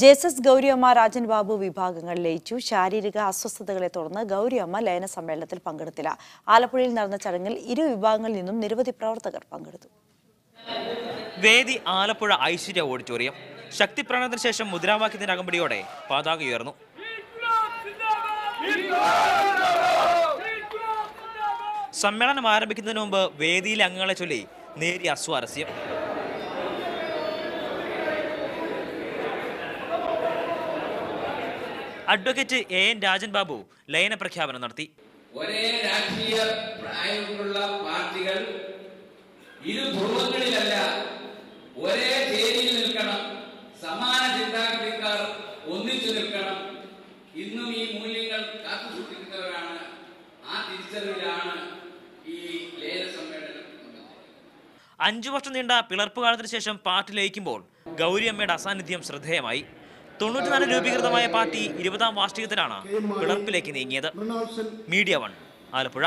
ജെഎസ്എസ് ഗൗരിയമ്മ രാജൻ ബാബു വിഭാഗങ്ങൾ ലയിച്ചു. ശാരീരിക അസ്വസ്ഥതകളെ തുടർന്ന് ഗൗരിയമ്മ ലയന സമ്മേളനത്തിൽ പങ്കെടുത്തില്ല. ആലപ്പുഴയിൽ നടന്ന ചടങ്ങിൽ ഇരു വിഭാഗങ്ങളിൽ നിന്നും നിരവധി പ്രവർത്തകർ പങ്കെടുത്തു. വേദി ആലപ്പുഴ ഐശ്വര്യ ഓഡിറ്റോറിയം. ശക്തി പ്രകടനത്തിന് ശേഷം മുദ്രാവാക്യത്തിന്റെ അകമ്പടിയോടെ പതാക ഉയർന്നു. സമ്മേളനം ആരംഭിക്കുന്നതിന് മുമ്പ് വേദിയിലെ അംഗങ്ങളെ ചൊല്ലി നേരിയ അസ്വാരസ്യം. അഡ്വക്കേറ്റ് എൻ രാജൻ ബാബു ലയന പ്രഖ്യാപനം നടത്തി. ഒരേ രാഷ്ട്രീയ പ്രായമുള്ള പാർട്ടികൾ ഇരു ധ്രുവങ്ങളിലല്ല, ഒരേ ചേരിയിൽ നിൽക്കണം. സമാന ചിന്താഗതിക്കാർ ഒന്നിച്ചു നിൽക്കണം. ഇന്നും ഈ മൂല്യങ്ങൾ കാത്തു സൂക്ഷിക്കുന്നവരാണ്. ആ തിരിച്ചറിവിലാണ് ഈ ലയന സമ്മേളനം. 5 വർഷം നീണ്ട പിളർപ്പ് കാലത്തിന് ശേഷം പാർട്ടി ലയിക്കുമ്പോൾ ഗൗരിയമ്മയുടെ അസാന്നിധ്യം ശ്രദ്ധേയമായി. 94 രൂപീകൃതമായ പാർട്ടി 20ാം വാർഷികത്തിലാണ് പിളർപ്പിലേക്ക് നീങ്ങിയത്. മീഡിയ 1 ആലപ്പുഴ.